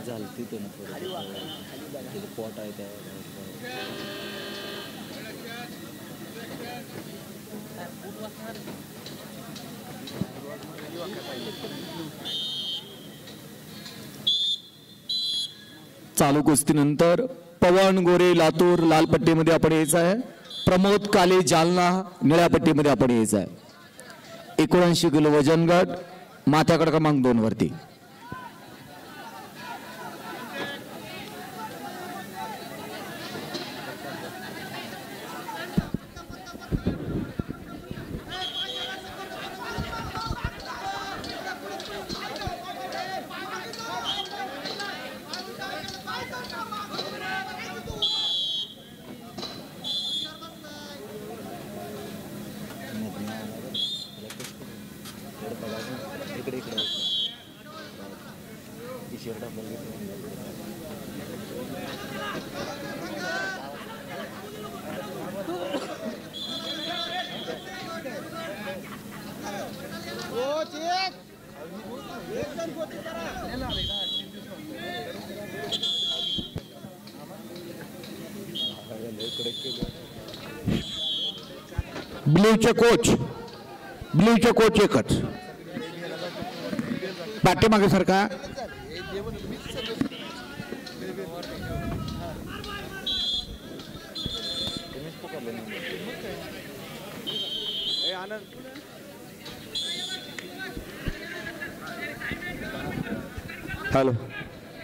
झालती ते पोट आहे त्या चालू कुस्तीनंतर पवन गोरे लातूर लाल पट्टीमध्ये आपण यायचं आहे, प्रमोद काले जालना निळ्या पट्टीमध्ये आपण यायचं आहे। 79 किलो वजन गट माथ्याकडे क्रमांक 2 वरती। ब्ल्यूचे कोच एकच पाठीमागे सारखा हॅलो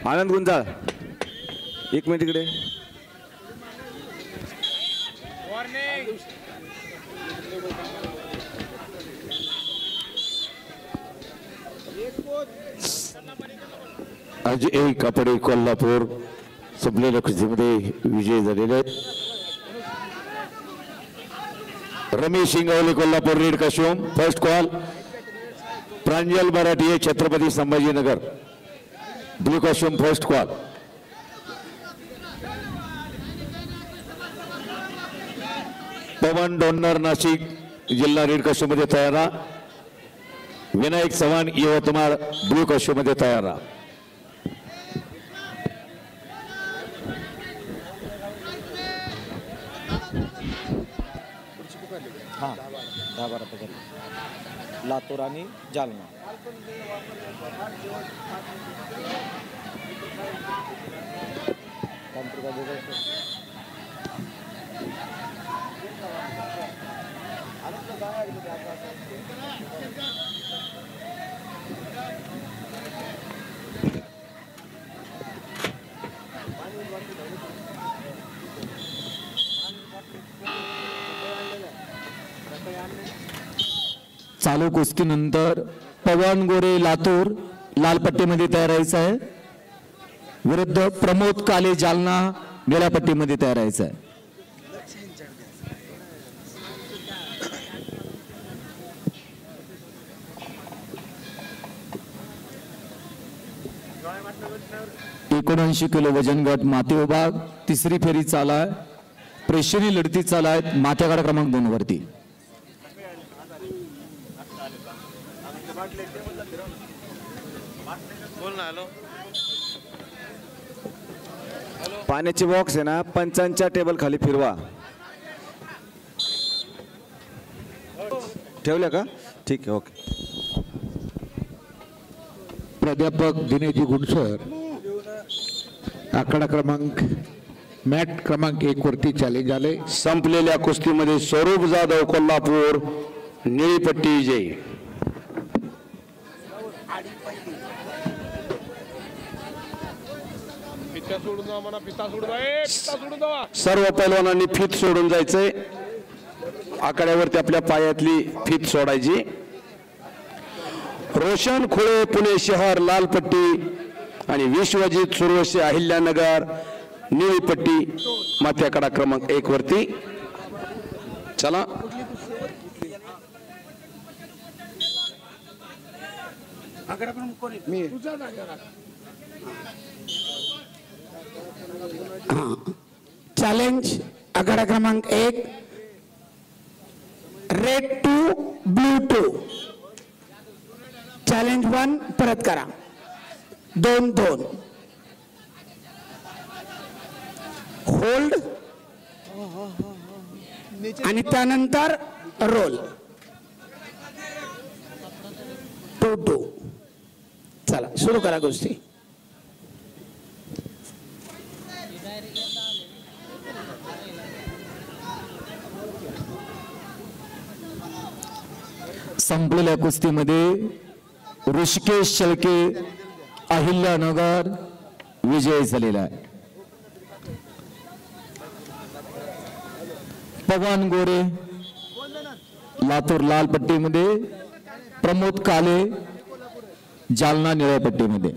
आनंद गुंजाळ एक मिनिट इकडे आज एक कपडे कोल्हापूर संपलेल्या कुस्तीमध्ये विजय झालेले आहेत। Ramesh Ingawale Kolhapur red costume first call, Pranjal Marathi Chhatrapati Sambhajinagar blue costume first call. Pawan Donnar Nashik जिल्हा रेड काश्यम मध्ये तयार राहा, विनायक चव्हाण यवतमाळ ब्लू काश्यम मध्ये तयार राहा। हां 10-12 पकडले लातूर आणि जालना। चालू कुस्तीनंतर पवन गोरे लातूर लाल पट्टीमध्ये तयार राहायचं आहे, विरुद्ध प्रमोद काले जालना निळ्या पट्टीमध्ये तयार राहायचं आहे। एकोणऐंशी किलो वजन गट माती विभाग तिसरी फेरी चाला, प्रेक्षणीय लढती चाला आहेत माथ्याकडे क्रमांक 2 वरती। पाण्याचे बॉक्स आहे ना पंचांच्या टेबल खाली फिरवा ठेवल्या का ठीक आहे ओके। प्राध्यापक दिनेजी गुणसर आकडा क्रमांक मॅट क्रमांक 1 वरती चॅलेंज आले। संपलेल्या कुस्तीमध्ये स्वरूप जाधव कोल्हापूर निळी पट्टी विजयी। सर्व पैलवानांनी फीत सोडून जायचंय, आकड्यावरती आपल्या पायातली फीत सोडायची। रोशन खुळे पुणे शहर लाल पट्टी आणि विश्वजित सुरवशी अहिल्यानगर निळी पट्टी माथ्याकडा क्रमांक 1 वरती। चला चॅलेंज आखाडा क्रमांक 1 रेड 2 ब्लू 2 चॅलेंज 1 परत करा 2-2 होल्ड आणि त्यानंतर रोल 2-2 चला सुरू करा गोष्टी संपलेल्या कुस्तीमध्ये ऋषिकेश शेळके अहिल्यानगर विजयी झालेला आहे. पवन गोरे लातूर लाल पट्टीमध्ये, प्रमोद काले जालना निळ्या पट्टीमध्ये.